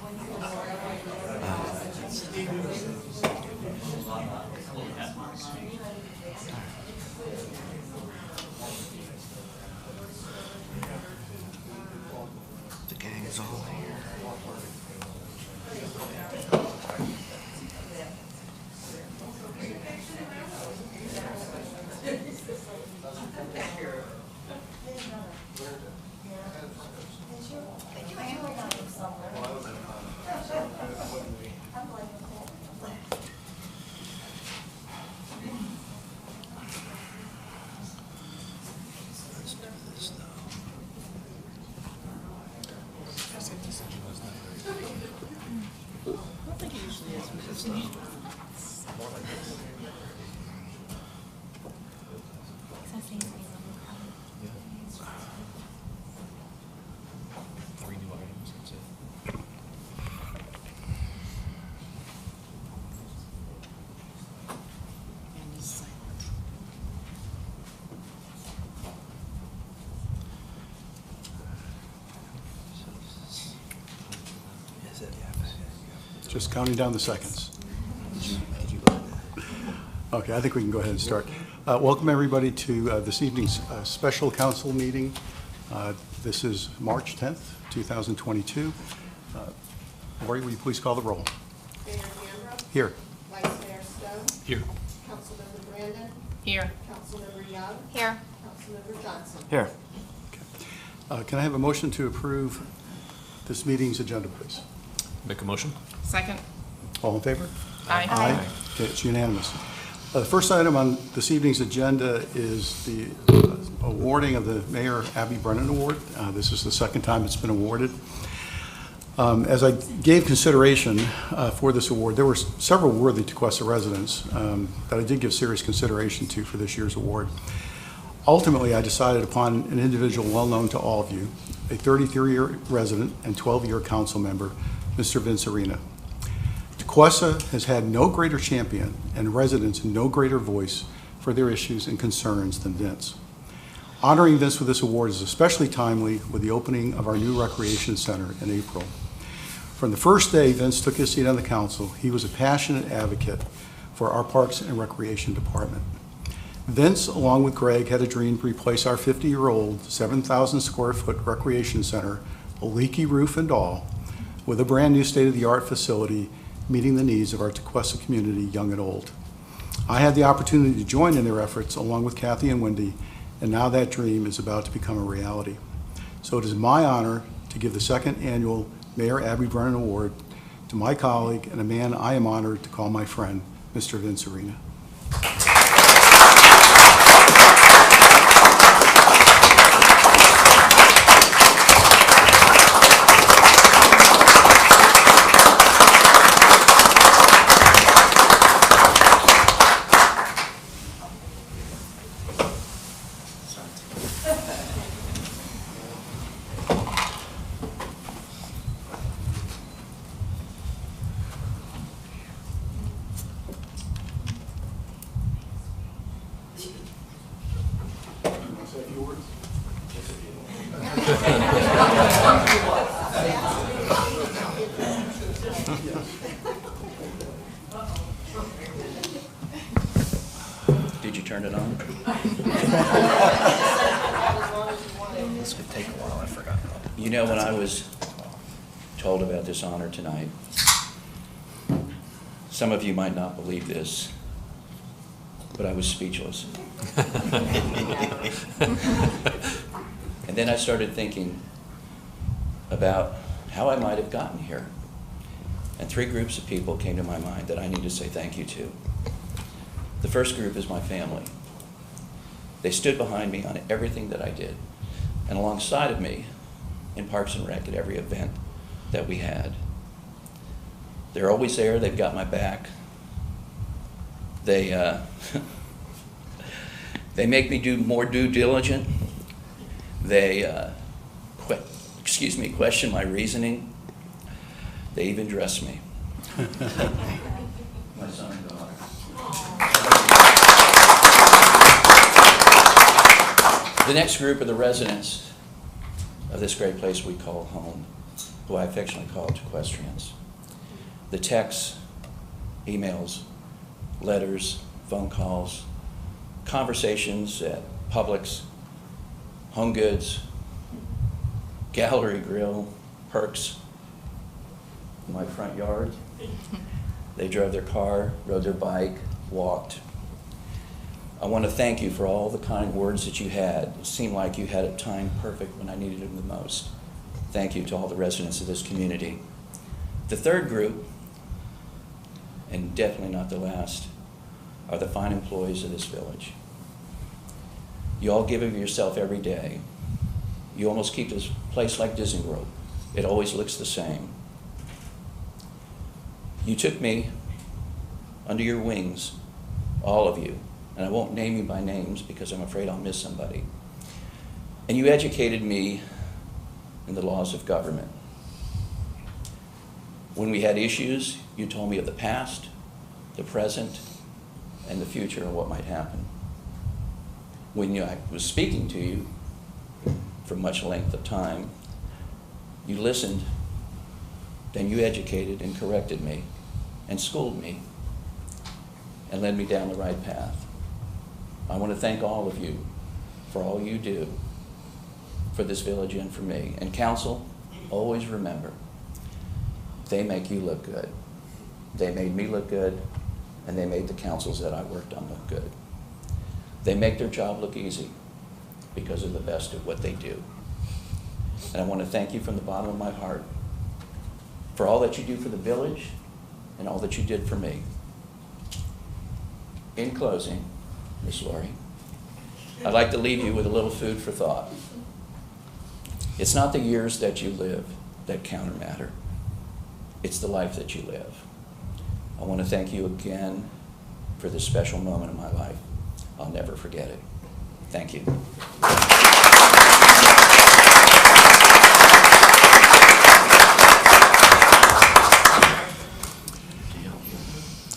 The gang is all here. Just counting down the seconds. Okay, I think we can go ahead and start. Welcome everybody to this evening's special council meeting. This is March 10th, 2022. Laurie, will you please call the roll? Mayor Ambra. Here. Vice Mayor Stone. Here. Councilmember Brandon. Here. Councilmember Young. Here. Councilmember Johnson. Here. Okay. Can I have a motion to approve this meeting's agenda, please? Make a motion? Second. All in favor? Aye. Aye. Okay, it's unanimous. The first item on this evening's agenda is the awarding of the Mayor Abby Brennan Award. This is the second time it's been awarded. As I gave consideration for this award, there were several worthy Tequesta residents that I did give serious consideration to for this year's award. Ultimately, I decided upon an individual well-known to all of you, a 33-year resident and 12-year council member, Mr. Vince Arena. Tequesta has had no greater champion and residents no greater voice for their issues and concerns than Vince. Honoring Vince with this award is especially timely with the opening of our new recreation center in April. From the first day Vince took his seat on the council, he was a passionate advocate for our Parks and Recreation Department. Vince, along with Greg, had a dream to replace our 50-year-old 7,000 square foot recreation center, a leaky roof and all, with a brand new state-of-the-art facility meeting the needs of our Tequesta community, young and old. I had the opportunity to join in their efforts along with Kathy and Wendy, and now that dream is about to become a reality. So it is my honor to give the second annual Mayor Abby Brennan Award to my colleague and a man I am honored to call my friend, Mr. Vince Arena. Did you turn it on? This could take a while, I forgot. You know, when I was told about this honor tonight, some of you might not believe this, but I was speechless. And then I started thinking about how I might have gotten here. And three groups of people came to my mind that I need to say thank you to. The first group is my family. They stood behind me on everything that I did, and alongside of me in Parks and Rec at every event that we had. They're always there, they've got my back. They they make me do more due diligence. They question my reasoning. They even dress me. My son and daughter. The next group are the residents of this great place we call home. who I affectionately call equestrians. The texts, emails, letters, phone calls, conversations at Publix, Home Goods, Gallery Grill, Perks, in my front yard. They drove their car, rode their bike, walked. I want to thank you for all the kind words that you had. It seemed like you had it timed perfect when I needed them the most. Thank you to all the residents of this community. The third group, and definitely not the last, are the fine employees of this village. You all give of yourself every day. You almost keep this place like Disney World. It always looks the same. You took me under your wings, all of you, and I won't name you by names because I'm afraid I'll miss somebody. And you educated me in the laws of government. When we had issues, you told me of the past, the present, and the future and what might happen. When I was speaking to you for much length of time, you listened, then you educated and corrected me and schooled me and led me down the right path. I want to thank all of you for all you do for this village and for me. And council, always remember, they make you look good. They made me look good, and they made the councils that I worked on look good. They make their job look easy because they're the best at what they do. And I want to thank you from the bottom of my heart for all that you do for the village and all that you did for me. In closing, Miss Laurie, I'd like to leave you with a little food for thought. It's not the years that you live that count or matter. It's the life that you live. I want to thank you again for this special moment in my life. I'll never forget it. Thank you.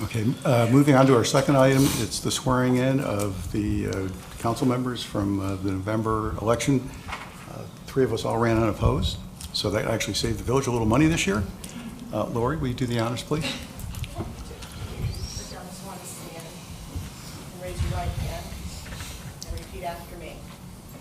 Okay, moving on to our second item, it's the swearing in of the council members from the November election. Three of us all ran unopposed, so that actually saved the village a little money this year. Laurie, will you do the honors, please? Put down this one stand and raise your right hand and repeat after me.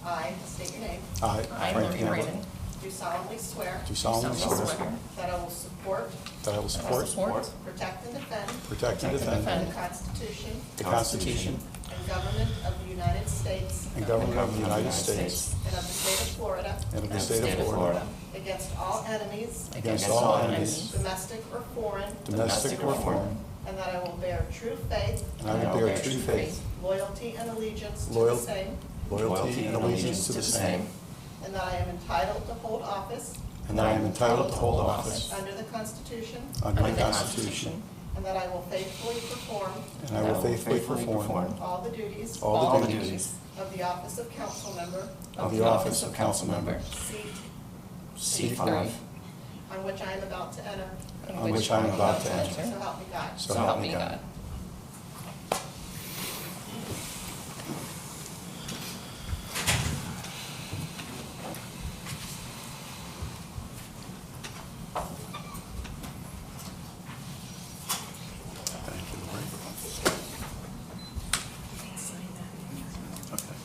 I state your name. I, I, Frank Laurie Ambra, Brennan, Do solemnly swear do solemnly swear that I will support, that I will support, protect, and defend protect, and defend the Constitution the Constitution and government of the United States and government of the United States and of the state of Florida and of the state of Florida against all enemies, against all enemies, domestic or foreign, domestic or foreign, and that I will bear true faith, and I will bear true faith, loyalty, and allegiance to the Loyal- same, loyalty, and allegiance to the same, and that I am entitled to hold office and that I am entitled to hold office under the Constitution, under the Constitution, and that I will faithfully perform and I will faithfully perform all the duties all the duties of the office of council member, of the office of council member, seat C5, on which I am about to enter. on which I am about to enter. So help me God. So help me God. Thank you, Laurie. Okay.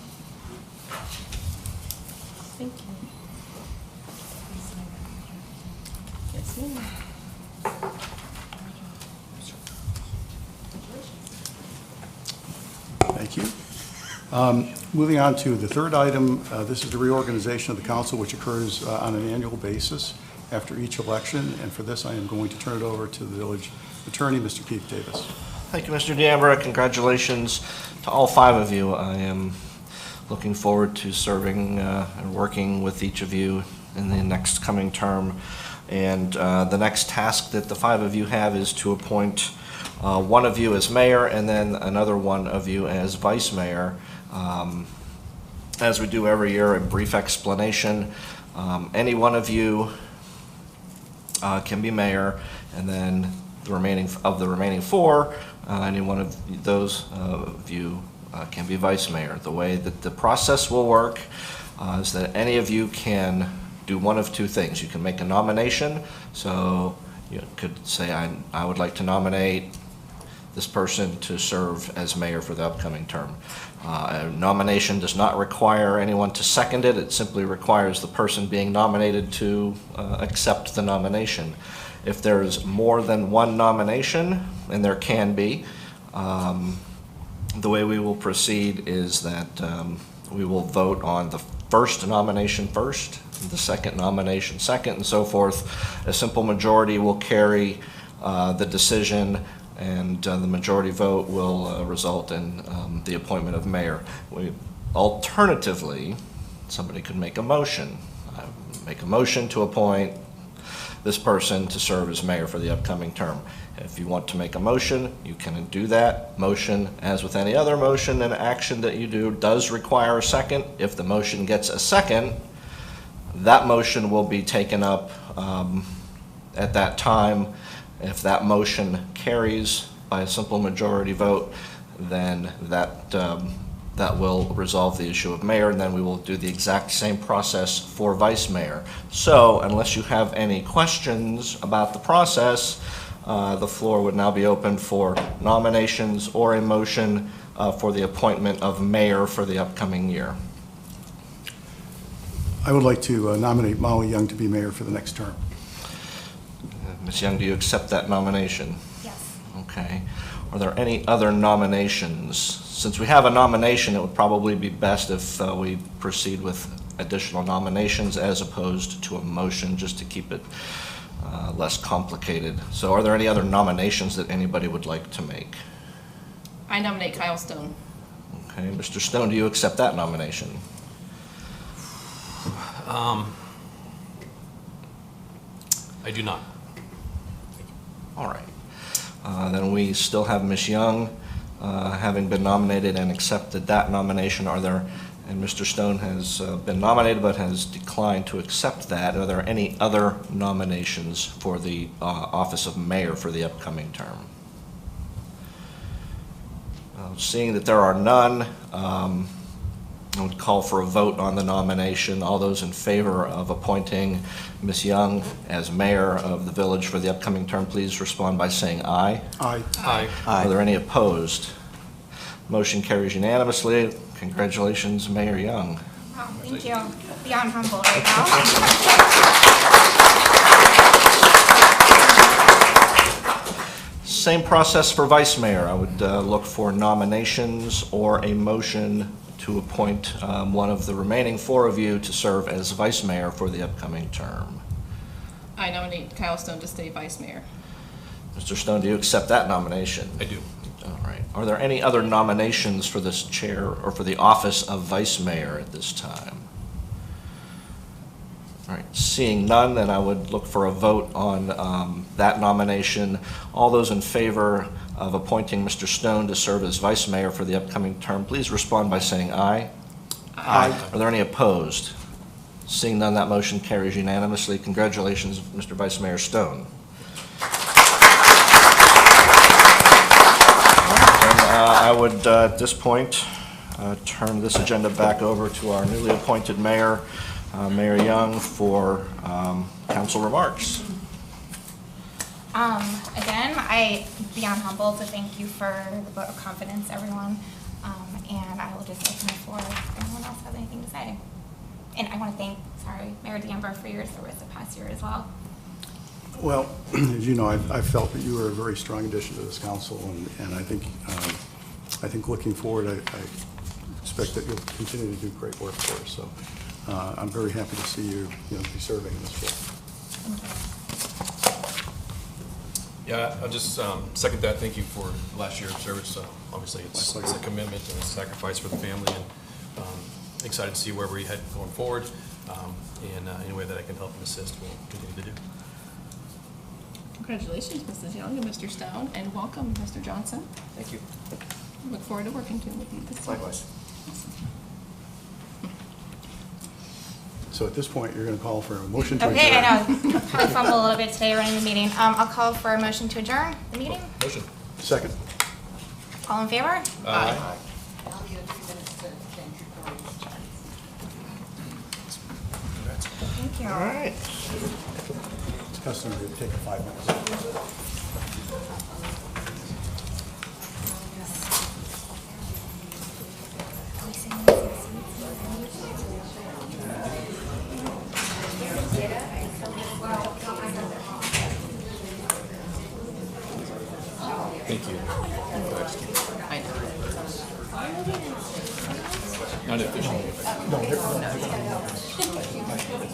Thank you. Yes, ma'am. Thank you. Moving on to the third item, this is the reorganization of the council, which occurs on an annual basis after each election. And for this, I am going to turn it over to the village attorney, Mr. Keith Davis. Thank you, Mr. Ambra. Congratulations to all five of you. I am looking forward to serving and working with each of you in the next coming term. And the next task that the five of you have is to appoint one of you as mayor and then another one of you as vice mayor. As we do every year, a brief explanation. Any one of you can be mayor, and then the remaining four, any one of those of you can be vice mayor. The way that the process will work is that any of you can do one of two things. You can make a nomination, so you could say, I would like to nominate this person to serve as mayor for the upcoming term. A nomination does not require anyone to second it. It simply requires the person being nominated to accept the nomination. If there's more than one nomination, and there can be, the way we will proceed is that we will vote on the first nomination first, the second nomination second, and so forth. A simple majority will carry the decision, and the majority vote will result in the appointment of mayor. Alternatively, somebody could make a motion. Make a motion to appoint this person to serve as mayor for the upcoming term. If you want to make a motion, you can do that. Motion, as with any other motion and action that you do, does require a second. If the motion gets a second, that motion will be taken up at that time. If that motion carries by a simple majority vote, then that will resolve the issue of mayor, and then we will do the exact same process for vice mayor. So, unless you have any questions about the process, the floor would now be open for nominations or a motion for the appointment of mayor for the upcoming year. I would like to nominate Molly Young to be mayor for the next term. Ms. Young, do you accept that nomination? Yes. Okay. Are there any other nominations? Since we have a nomination, it would probably be best if we proceed with additional nominations as opposed to a motion, just to keep it less complicated. So are there any other nominations that anybody would like to make? I nominate Kyle Stone. Okay, Mr. Stone, do you accept that nomination? I do not. All right. Then we still have Ms. Young having been nominated and accepted that nomination. And Mr. Stone has been nominated but has declined to accept that. Are there any other nominations for the office of mayor for the upcoming term? Seeing that there are none, I would call for a vote on the nomination. All those in favor of appointing Ms. Young as mayor of the village for the upcoming term, please respond by saying aye. Aye. Aye. Are there any opposed? Motion carries unanimously. Congratulations, Mayor Young. Wow, thank you. Beyond humble right now. Same process for vice mayor. I would look for nominations or a motion to appoint one of the remaining four of you to serve as vice mayor for the upcoming term. I nominate Kyle Stone to stay vice mayor. Mr. Stone, do you accept that nomination? I do. All right. Are there any other nominations for this chair or for the office of vice mayor at this time? All right. Seeing none, then I would look for a vote on that nomination. All those in favor of appointing Mr. Stone to serve as vice mayor for the upcoming term, please respond by saying aye. Aye. Are there any opposed? Seeing none, that motion carries unanimously. Congratulations, Mr. Vice Mayor Stone. I would, at this point, turn this agenda back over to our newly appointed mayor, Mayor Young, for council remarks. Again, beyond humble to thank you for the vote of confidence, everyone. And I will just open the floor if anyone else has anything to say. And I want to thank, Mayor Ambra for your service the past year as well. Well, as you know, I felt that you were a very strong addition to this council, and I think looking forward, I expect that you'll continue to do great work for us. So I'm very happy to see you, be serving in this role. Yeah, I'll just second that. Thank you for last year's service. Obviously, it's a commitment and a sacrifice for the family, and excited to see where we head going forward. And any way that I can help and assist, we'll continue to do. Congratulations, Mrs. Young and Mr. Stone, and welcome, Mr. Johnson. Thank you. Look forward to working with you this year. Likewise. So at this point, you're going to call for a motion to adjourn. Okay, I know. I'll probably fumble a little bit today running the meeting. I'll call for a motion to adjourn the meeting. Motion. Second. All in favor? Aye. I'll give you 2 minutes to change your vote. Thank Thank you. All right. It's customary to take 5 minutes. Thank you. I know. Not official.